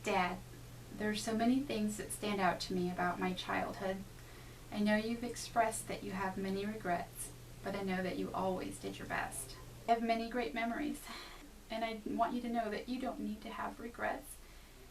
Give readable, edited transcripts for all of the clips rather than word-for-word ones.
Dad, there's so many things that stand out to me about my childhood. I know you've expressed that you have many regrets, but I know that you always did your best. I have many great memories, and I want you to know that you don't need to have regrets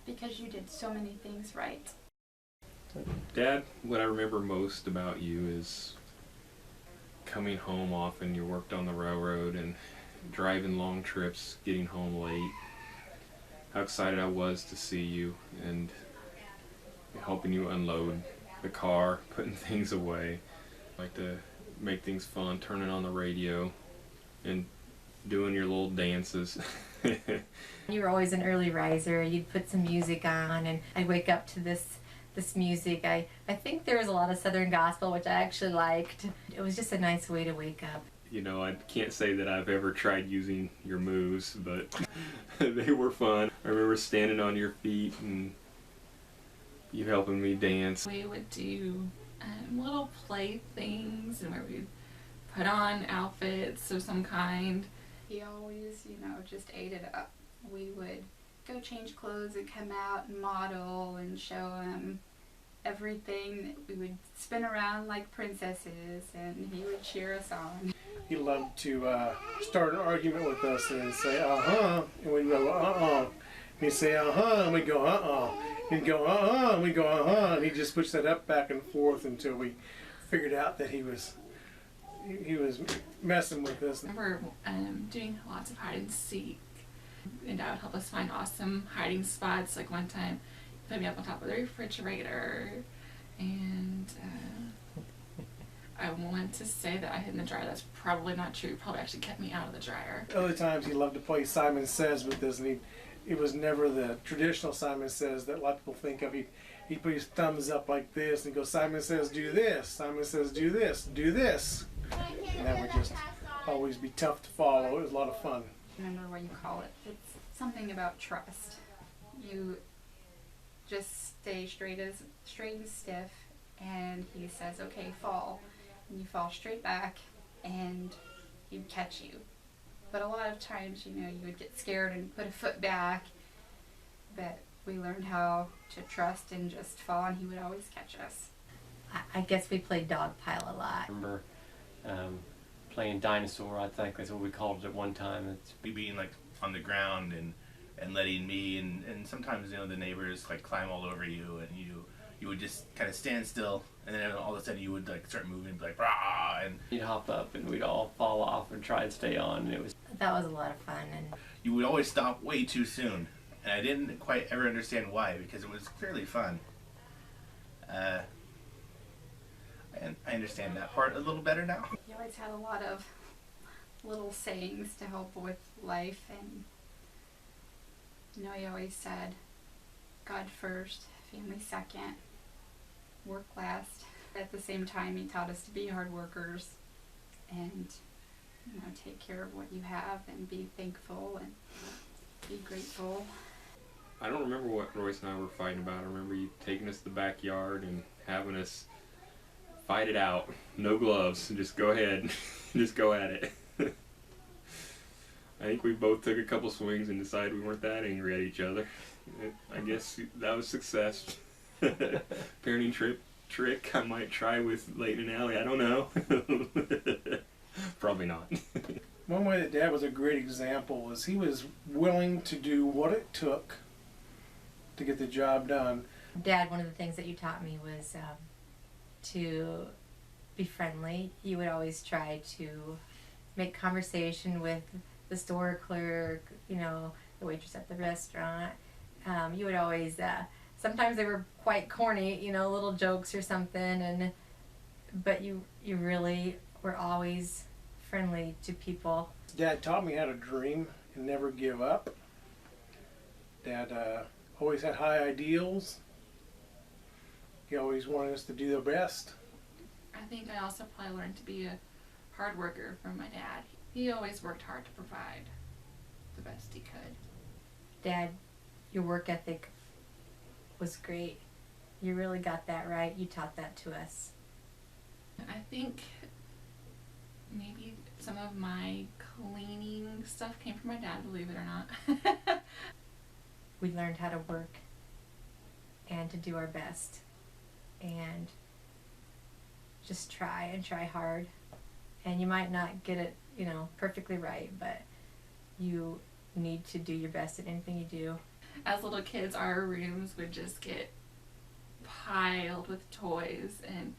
because you did so many things right. Dad, what I remember most about you is coming home often. You worked on the railroad and driving long trips, getting home late. How excited I was to see you and helping you unload the car, putting things away. I like to make things fun, turning on the radio and doing your little dances. You were always an early riser. You'd put some music on, and I'd wake up to this music. I think there was a lot of Southern gospel, which I actually liked. It was just a nice way to wake up. You know, I can't say that I've ever tried using your moves, but they were fun. I remember standing on your feet and you helping me dance. We would do little play things, and where we'd put on outfits of some kind. He always, just ate it up. We would go change clothes and come out and model and show him everything. We would spin around like princesses and he would cheer us on. He loved to start an argument with us and say, uh-huh, and we'd go, uh-uh. And he'd say, uh-huh, and we'd go, uh-uh. He'd go, uh-uh, and we'd go, uh-huh. And he'd just switch that up back and forth until we figured out that he was messing with us. I remember doing lots of hide and seek, and Dad would help us find awesome hiding spots. Like one time, he put me up on top of the refrigerator, and I want to say that I hid in the dryer. That's probably not true. He probably actually kept me out of the dryer. Other times he loved to play Simon Says with us, and it was never the traditional Simon Says that a lot of people think of. He'd put his thumbs up like this and go, Simon says do this, Simon says do this, do this. And that would just always be tough to follow. It was a lot of fun. Remember what you call it. It's something about trust. You just stay straight and stiff, and he says, okay, fall. And you fall straight back, and he'd catch you. But a lot of times, you would get scared and put a foot back. But we learned how to trust and just fall, and he would always catch us. I guess we played dogpile a lot. I remember playing dinosaur, I think that's what we called it at one time. We being like on the ground and letting me and sometimes the neighbors like climb all over you, and you would just kind of stand still, and then all of a sudden you would like start moving, like rah, and You'd hop up and we'd all fall off and try and stay on, and That was a lot of fun. And you would always stop way too soon, and I didn't quite ever understand why, because it was clearly fun. And I understand that part a little better now. He always had a lot of little sayings to help with life, and he always said, God first, family second, work last. At the same time, he taught us to be hard workers and take care of what you have and be thankful and be grateful. I don't remember what Royce and I were fighting about. I remember you taking us to the backyard and having us fight it out. No gloves. Just go ahead. Just go at it. I think we both took a couple swings and decided we weren't that angry at each other. I guess that was success. Parenting trick I might try with Leighton and Allie. I don't know. Probably not. One way that Dad was a great example was he was willing to do what it took to get the job done. Dad, one of the things that you taught me was to be friendly. You would always try to make conversation with the store clerk, the waitress at the restaurant. You would always, sometimes they were quite corny, little jokes or something, but you really were always friendly to people. Dad taught me how to dream and never give up. Dad always had high ideals. He always wanted us to do the best. I think I also probably learned to be a hard worker from my dad. He always worked hard to provide the best he could. Dad, your work ethic was great. You really got that right. You taught that to us. I think maybe some of my cleaning stuff came from my dad, believe it or not. We learned how to work and to do our best and just try and try hard. And you might not get it, you know, perfectly right, but you need to do your best at anything you do. As little kids, our rooms would just get piled with toys, and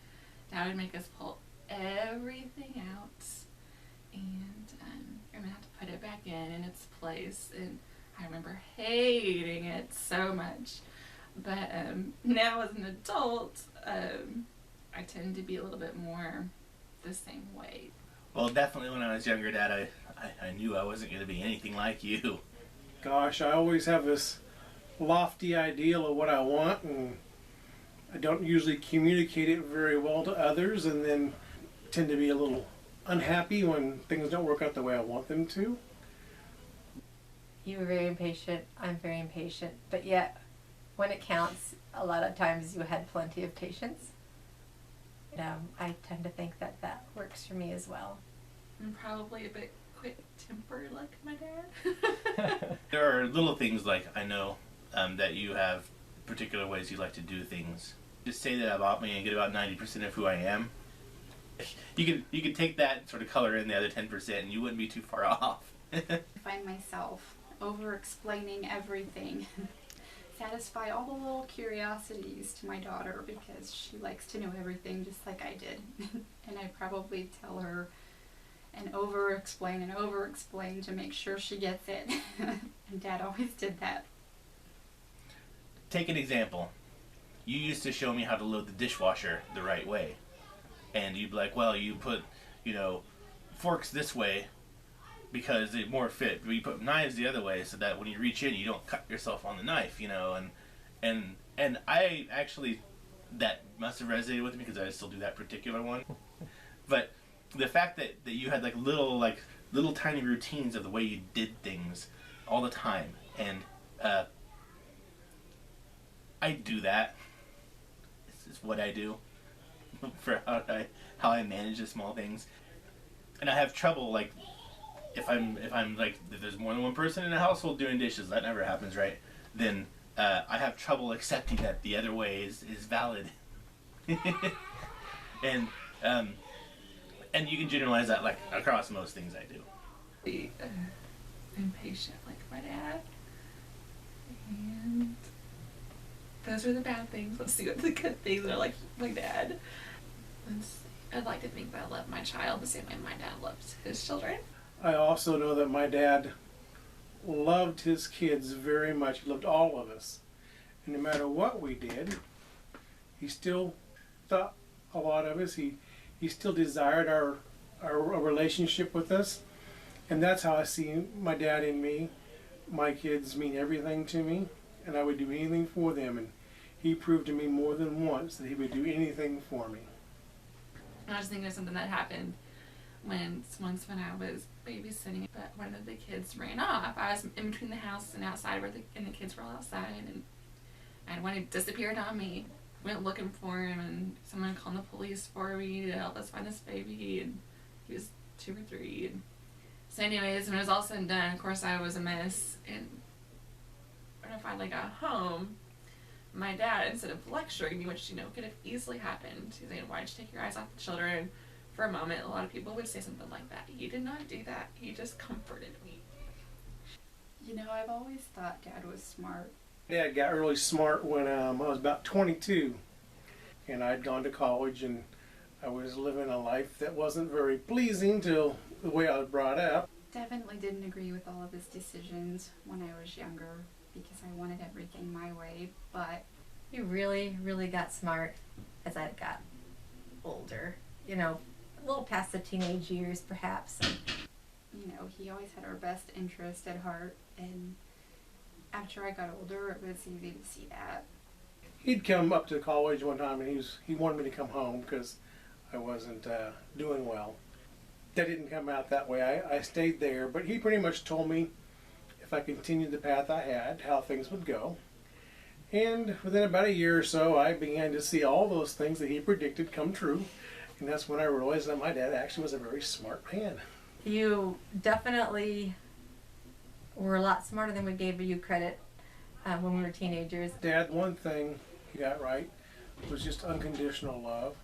Dad would make us pull everything out, and I'm gonna have to put it back in its place. And I remember hating it so much. But now as an adult, I tend to be a little bit more the same way. Well, definitely when I was younger, Dad, I knew I wasn't going to be anything like you. Gosh, I always have this lofty ideal of what I want, and I don't usually communicate it very well to others, and then tend to be a little unhappy when things don't work out the way I want them to. You were very impatient, I'm very impatient, but yet when it counts, a lot of times you had plenty of patience. I tend to think that that works for me as well. I'm probably a bit quick-tempered like my dad. There are little things like I know that you have particular ways you like to do things. Just say that about me and get about 90% of who I am. You could take that and sort of color in the other 10% and you wouldn't be too far off. I find myself over-explaining everything. Satisfy all the little curiosities to my daughter because she likes to know everything just like I did. And I probably tell her and over-explain to make sure she gets it. And Dad always did that. Take an example. You used to show me how to load the dishwasher the right way. And you'd be like, well, you put, forks this way because they more fit. But you put knives the other way so that when you reach in, you don't cut yourself on the knife, And I actually, that must have resonated with me because I still do that particular one. But the fact that you had little tiny routines of the way you did things all the time, and I do that. This is what I do for how I manage the small things, and I have trouble if there's more than one person in a household doing dishes. That never happens, right? Then I have trouble accepting that the other way is valid. and you can generalize that across most things I do. Be impatient like my dad. And those are the bad things. Let's see what the good things are like my dad. I'd like to think that I love my child the same way my dad loves his children. I also know that my dad loved his kids very much. He loved all of us. And no matter what we did, he still thought a lot of us. He still desired our relationship with us. And that's how I see my dad in me. My kids mean everything to me, and I would do anything for them. And he proved to me more than once that he would do anything for me. I was thinking of something that happened once when I was babysitting, but one of the kids ran off. I was in between the house and outside and the kids were all outside, and when he disappeared on me, went looking for him, and someone called the police for me to help us find this baby, and he was 2 or 3. And so anyways, when it was all said and done, of course I was a mess, and when I finally got home, my dad, instead of lecturing me, which could have easily happened, he's saying, "Why'd you take your eyes off the children?" For a moment, a lot of people would say something like that. He did not do that. He just comforted me. I've always thought Dad was smart. Dad got really smart when I was about 22, and I'd gone to college, and I was living a life that wasn't very pleasing to the way I was brought up. Definitely didn't agree with all of his decisions when I was younger because I wanted everything my way, but You really, really got smart as I got older. A little past the teenage years, perhaps. he always had our best interest at heart, and after I got older, it was easy to see that. He'd come up to college one time, and he wanted me to come home because I wasn't doing well. That didn't come out that way. I stayed there, but he pretty much told me if I continued the path I had, how things would go. And within about a year or so, I began to see all those things that he predicted come true. And that's when I realized that my dad actually was a very smart man. You definitely were a lot smarter than we gave you credit when we were teenagers. Dad, one thing he got right, was just unconditional love.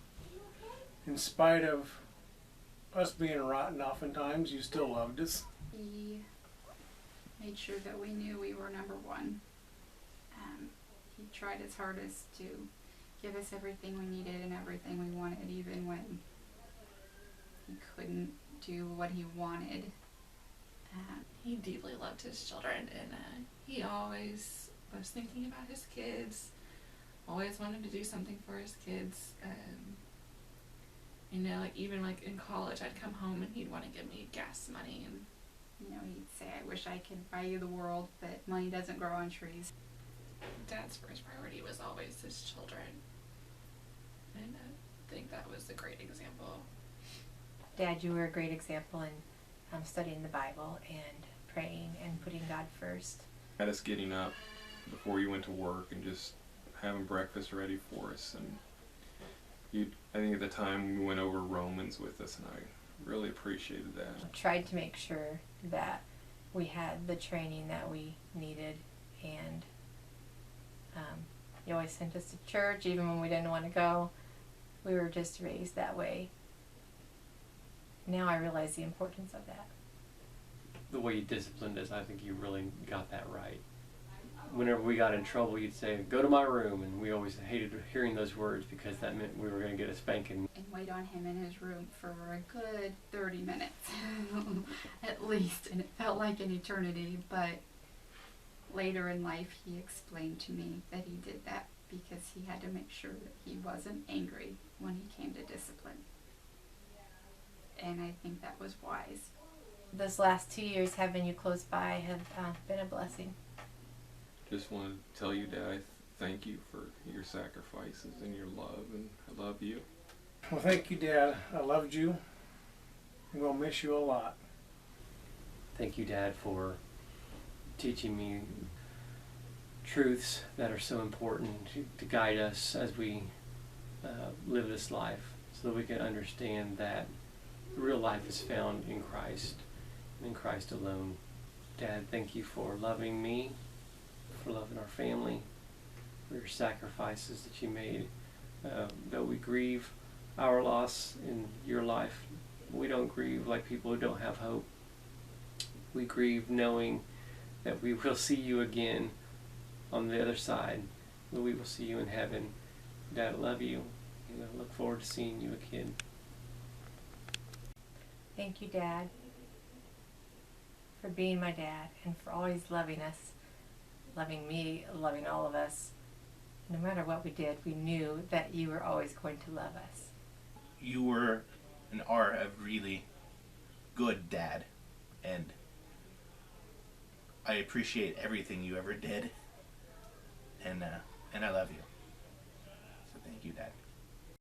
In spite of us being rotten oftentimes, you still loved us. He made sure that we knew we were number one. He tried his hardest to give us everything we needed and everything we wanted, even when he couldn't do what he wanted. He deeply loved his children, and he always was thinking about his kids, always wanted to do something for his kids. You know, like even like in college, I'd come home and he'd want to give me gas money, and You know, he'd say, I wish I could buy you the world, but money doesn't grow on trees. Dad's first priority was always his children. And I think that was a great example. Dad, you were a great example in studying the Bible and praying and putting God first. Had us getting up before you went to work and just having breakfast ready for us. And I think at the time we went over Romans with us, and I really appreciated that. Tried to make sure that we had the training that we needed, and he always sent us to church even when we didn't want to go. We were just raised that way. Now I realize the importance of that. The way you disciplined us, I think you really got that right. Whenever we got in trouble, you'd say, go to my room, and we always hated hearing those words because that meant we were going to get a spanking. And wait on him in his room for a good 30 minutes, at least, and it felt like an eternity, but later in life he explained to me that he did that because he had to make sure that he wasn't angry when he came to discipline. And I think that was wise. Those last 2 years having you close by have been a blessing. Just wanted to tell you, Dad, I thank you for your sacrifices and your love, and I love you. Well, thank you, Dad. I loved you. We'll miss you a lot. Thank you, Dad, for teaching me truths that are so important to guide us as we live this life, so that we can understand that real life is found in Christ, and in Christ alone. Dad, thank you for loving me, for loving our family, for your sacrifices that you made. Though we grieve our loss in your life, we don't grieve like people who don't have hope. We grieve knowing that we will see you again on the other side, that we will see you in heaven. Dad, I love you, and I look forward to seeing you again. Thank you, Dad, for being my dad and for always loving us, loving me, loving all of us. No matter what we did, we knew that you were always going to love us. You were and are a really good dad, and I appreciate everything you ever did, and I love you. So thank you, Dad.